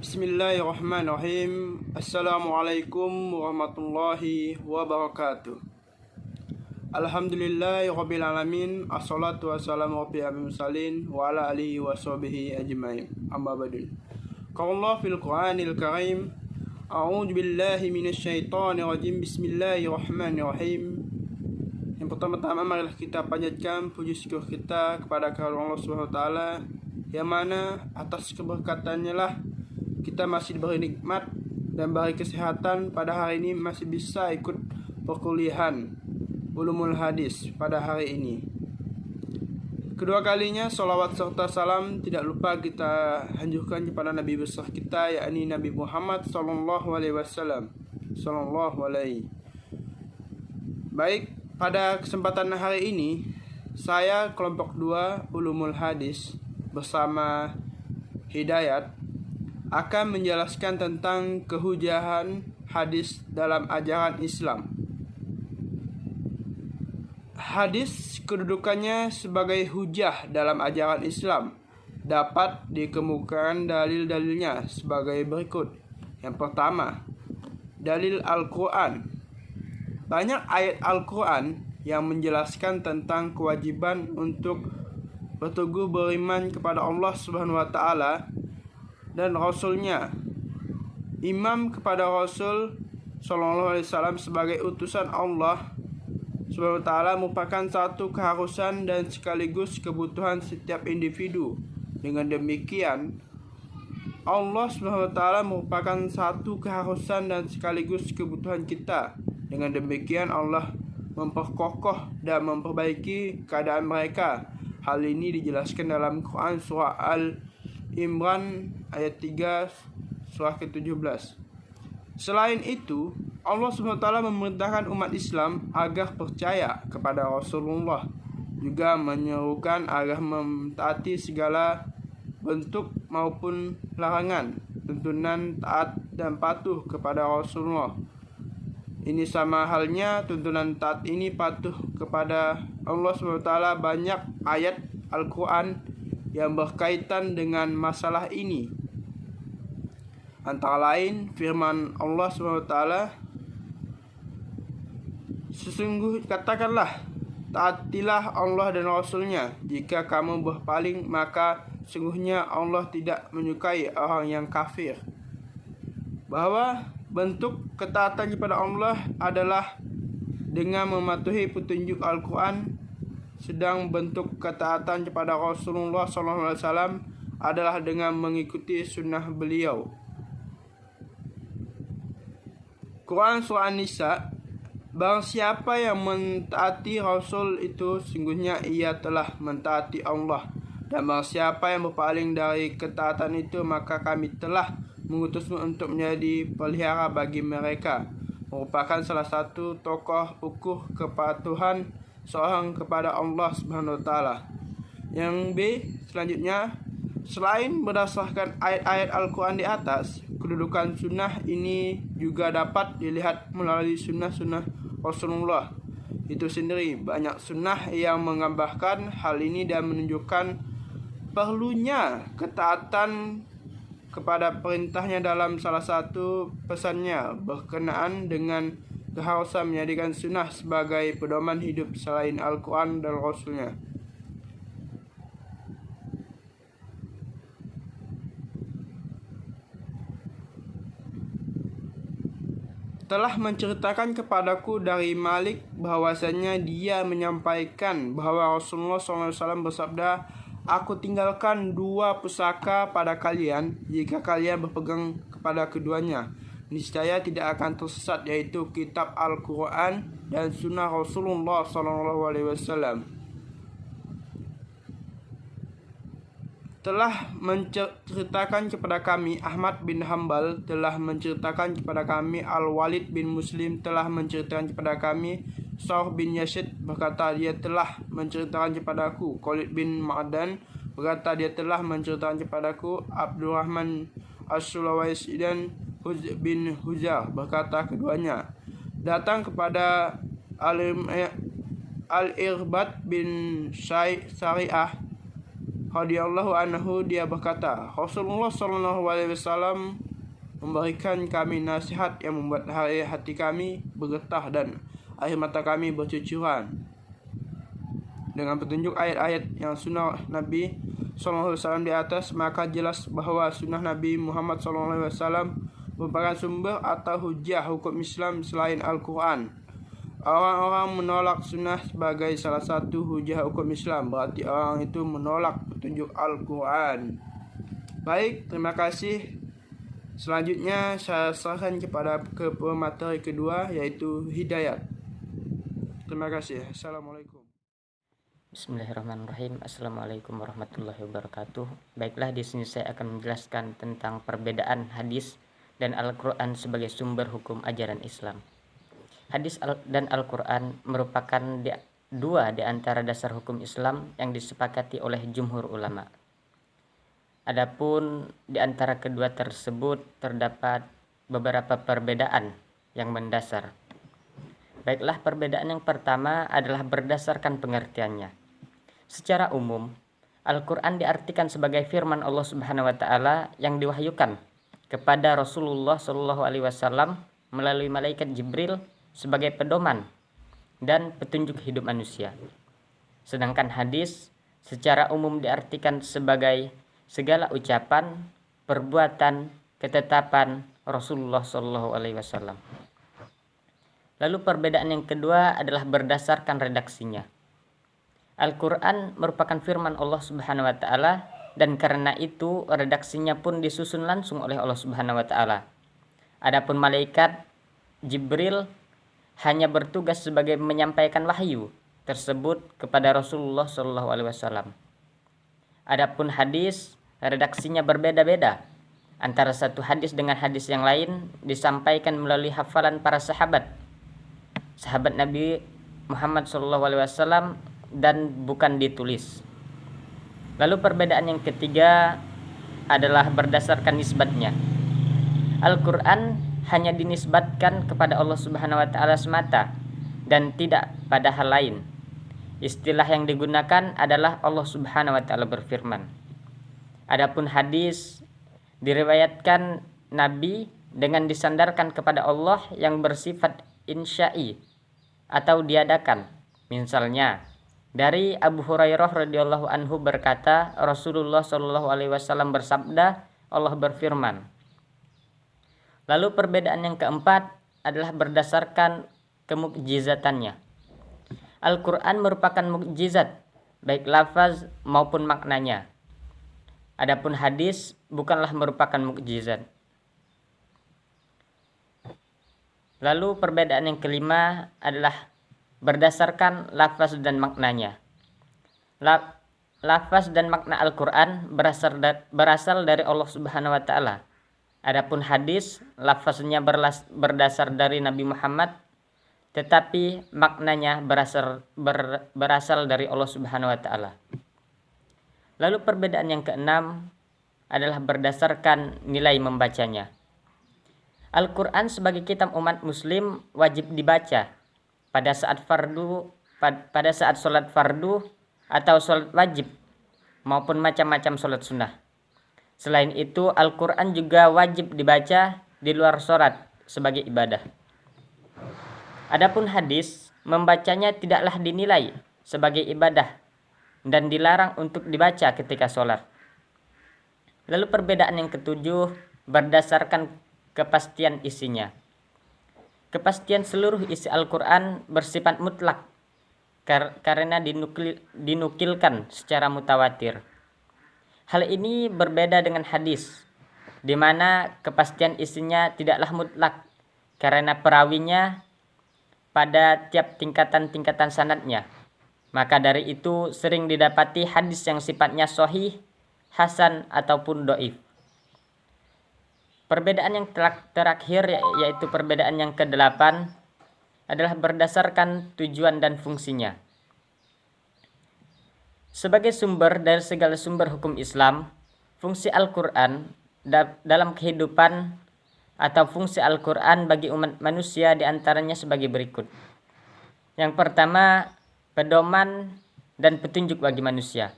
Bismillahirrahmanirrahim. Assalamualaikum warahmatullahi wabarakatuh. Alhamdulillahirabbil alamin. Assalatu wassalamu ala mursalin wa ala alihi washabihi ajmain. Amma ba'du. Qala Allah fil Qur'anil Karim. A'udzu billahi minasyaitonir rajim. Bismillahirrahmanirrahim. Yang pertama-tama marilah kita panjatkan puji syukur kita kepada Allah Subhanahu wa taala, yang mana atas keberkatannya lah kita masih diberi nikmat dan beri kesehatan pada hari ini, masih bisa ikut perkuliahan Ulumul Hadis pada hari ini. Kedua kalinya salawat serta salam tidak lupa kita hancurkan kepada Nabi besar kita, yakni Nabi Muhammad sallallahu alaihi wasallam. Baik, pada kesempatan hari ini saya kelompok 2 Ulumul Hadis bersama Hidayat akan menjelaskan tentang kehujahan hadis dalam ajaran Islam. Hadis kedudukannya sebagai hujah dalam ajaran Islam dapat dikemukakan dalil-dalilnya sebagai berikut. Yang pertama, dalil Al-Quran. Banyak ayat Al-Quran yang menjelaskan tentang kewajiban untuk berteguh beriman kepada Allah Subhanahu wa taala dan Rasulnya. Imam kepada Rasul sallallahu alaihi wasallam sebagai utusan Allah Subhanahu wa taala merupakan satu keharusan dan sekaligus kebutuhan setiap individu. Dengan demikian, Allah Subhanahu wa taala merupakan satu keharusan dan sekaligus kebutuhan kita. Dengan demikian, Allah memperkokoh dan memperbaiki keadaan mereka. Hal ini dijelaskan dalam Quran surah Al-Imran ayat 3 surah ke-17. Selain itu, Allah SWT memerintahkan umat Islam agar percaya kepada Rasulullah, juga menyerukan agar mentaati segala bentuk maupun larangan, tuntunan taat dan patuh kepada Rasulullah. Ini sama halnya tuntunan taat ini patuh kepada Allah SWT. Banyak ayat Al-Quran yang berkaitan dengan masalah ini. Antara lain firman Allah SWT, katakanlah, taatilah Allah dan Rasulnya. Jika kamu berpaling, maka sungguhnya Allah tidak menyukai orang yang kafir. Bahwa bentuk ketaatan kepada Allah adalah dengan mematuhi petunjuk Al-Quran, sedang bentuk ketaatan kepada Rasulullah SAW adalah dengan mengikuti sunnah beliau. Quran surah An-Nisa, barang siapa yang mentaati Rasul itu sungguhnya ia telah mentaati Allah, dan barang siapa yang berpaling dari ketaatan itu maka kami telah mengutusmu untuk menjadi pelihara bagi mereka. Merupakan salah satu tokoh ukur kepatuhan seorang kepada Allah Subhanahu wa taala. Yang B, selanjutnya, selain berdasarkan ayat-ayat Al-Quran di atas, kedudukan sunnah ini juga dapat dilihat melalui sunnah-sunnah Rasulullah itu sendiri. Banyak sunnah yang menggambarkan hal ini dan menunjukkan perlunya ketaatan kepada perintahnya. Dalam salah satu pesannya berkenaan dengan keharusan menjadikan sunnah sebagai pedoman hidup selain Al-Quran dan Rasulnya. Telah menceritakan kepadaku dari Malik bahwasanya dia menyampaikan bahwa Rasulullah SAW bersabda, aku tinggalkan 2 pusaka pada kalian. Jika kalian berpegang kepada keduanya, niscaya tidak akan tersesat, yaitu kitab Al-Quran dan sunnah Rasulullah SAW. Telah menceritakan kepada kami Ahmad bin Hanbal, telah menceritakan kepada kami Al-Walid bin Muslim, telah menceritakan kepada kami Saur bin Yazid berkata dia telah menceritakan kepadaku. Khalid bin Ma'dan berkata dia telah menceritakan kepadaku. Abdurrahman As-Sulawesi dan Huz bin Huzar berkata keduanya datang kepada Al-Irbad bin Syariah radhiyallahu anhu, dia berkata, Rasulullah SAW memberikan kami nasihat yang membuat hati kami bergetar dan air mata kami bercucuran. Dengan petunjuk ayat-ayat yang sunnah Nabi SAW di atas, maka jelas bahwa sunnah Nabi Muhammad SAW merupakan sumber atau hujah hukum Islam selain Al-Quran. Orang-orang menolak sunnah sebagai salah satu hujah hukum Islam, berarti orang itu menolak petunjuk Al-Quran. Baik, terima kasih. Selanjutnya saya serahkan kepada materi kedua, yaitu hidayat. Terima kasih. Assalamualaikum. Bismillahirrahmanirrahim. Assalamualaikum warahmatullahi wabarakatuh. Baiklah, di sini saya akan menjelaskan tentang perbedaan hadis dan Al-Quran sebagai sumber hukum ajaran Islam. Hadis dan Al-Quran merupakan dua di antara dasar hukum Islam yang disepakati oleh jumhur ulama. Adapun di antara kedua tersebut terdapat beberapa perbedaan yang mendasar. Baiklah, perbedaan yang pertama adalah berdasarkan pengertiannya. Secara umum, Al-Quran diartikan sebagai firman Allah Subhanahu wa Ta'ala yang diwahyukan kepada Rasulullah SAW melalui malaikat Jibril sebagai pedoman dan petunjuk hidup manusia. Sedangkan hadis secara umum diartikan sebagai segala ucapan, perbuatan, ketetapan Rasulullah SAW. Lalu perbedaan yang kedua adalah berdasarkan redaksinya. Al-Quran merupakan firman Allah Subhanahu wa Ta'ala, dan karena itu redaksinya pun disusun langsung oleh Allah Subhanahu wa Ta'ala. Adapun malaikat Jibril hanya bertugas sebagai menyampaikan wahyu tersebut kepada Rasulullah SAW. Adapun hadis, redaksinya berbeda-beda. Antara satu hadis dengan hadis yang lain disampaikan melalui hafalan para sahabat Nabi Muhammad SAW, dan bukan ditulis. Lalu perbedaan yang ketiga adalah berdasarkan nisbatnya. Al-Quran hanya dinisbatkan kepada Allah Subhanahu wa Ta'ala semata dan tidak pada hal lain. Istilah yang digunakan adalah Allah Subhanahu wa Ta'ala berfirman. Adapun hadis diriwayatkan Nabi dengan disandarkan kepada Allah yang bersifat insya'i atau diadakan. Misalnya, dari Abu Hurairah radhiyallahu anhu berkata, Rasulullah SAW bersabda, Allah berfirman. Lalu perbedaan yang keempat adalah berdasarkan kemukjizatannya. Al-Quran merupakan mukjizat, baik lafaz maupun maknanya. Adapun hadis bukanlah merupakan mukjizat. Lalu perbedaan yang kelima adalah berdasarkan lafaz dan maknanya. Lafaz dan makna Al-Quran berasal dari Allah Subhanahu wa Ta'ala. Adapun hadis, lafaznya berdasar dari Nabi Muhammad, tetapi maknanya berasal dari Allah Subhanahu wa Ta'ala. Lalu perbedaan yang keenam adalah berdasarkan nilai membacanya. Al-Quran sebagai kitab umat muslim wajib dibaca pada saat sholat fardu atau sholat wajib maupun macam-macam sholat sunnah. Selain itu, Al-Quran juga wajib dibaca di luar sholat sebagai ibadah. Adapun hadis, membacanya tidaklah dinilai sebagai ibadah dan dilarang untuk dibaca ketika sholat. Lalu perbedaan yang ketujuh berdasarkan kepastian isinya. Kepastian seluruh isi Al-Quran bersifat mutlak karena dinukilkan secara mutawatir. Hal ini berbeda dengan hadis, di mana kepastian isinya tidaklah mutlak karena perawinya pada tiap tingkatan-tingkatan sanadnya. Maka dari itu sering didapati hadis yang sifatnya sahih, hasan ataupun dhaif. Perbedaan yang terakhir yaitu perbedaan yang ke-8 adalah berdasarkan tujuan dan fungsinya. Sebagai sumber dari segala sumber hukum Islam, fungsi Al-Quran dalam kehidupan atau fungsi Al-Quran bagi umat manusia diantaranya sebagai berikut. Yang pertama, pedoman dan petunjuk bagi manusia.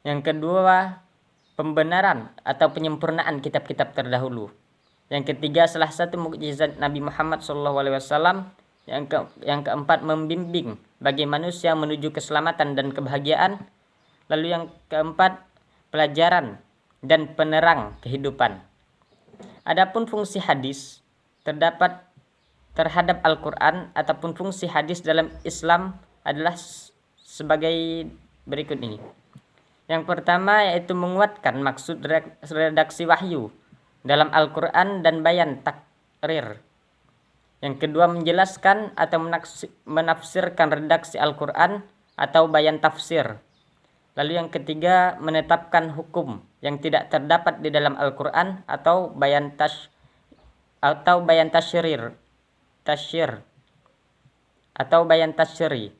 Yang kedua, pembenaran atau penyempurnaan kitab-kitab terdahulu. Yang ketiga, salah satu mukjizat Nabi Muhammad SAW. Yang keempat, membimbing bagi manusia menuju keselamatan dan kebahagiaan. Lalu yang keempat, pelajaran dan penerang kehidupan. Adapun fungsi hadis terhadap Al-Quran ataupun fungsi hadis dalam Islam adalah sebagai berikut ini. Yang pertama yaitu menguatkan maksud redaksi wahyu dalam Al-Quran dan bayan takrir. Yang kedua, menjelaskan atau menafsirkan redaksi Al-Quran atau bayan tafsir. Lalu yang ketiga, menetapkan hukum yang tidak terdapat di dalam Al-Quran atau bayan tasyir atau bayan tasyri.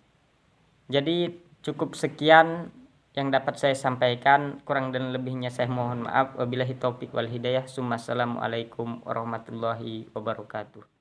Jadi cukup sekian yang dapat saya sampaikan, kurang dan lebihnya saya mohon maaf. Wabillahi taufik wal hidayah. Assalamualaikum warahmatullahi wabarakatuh.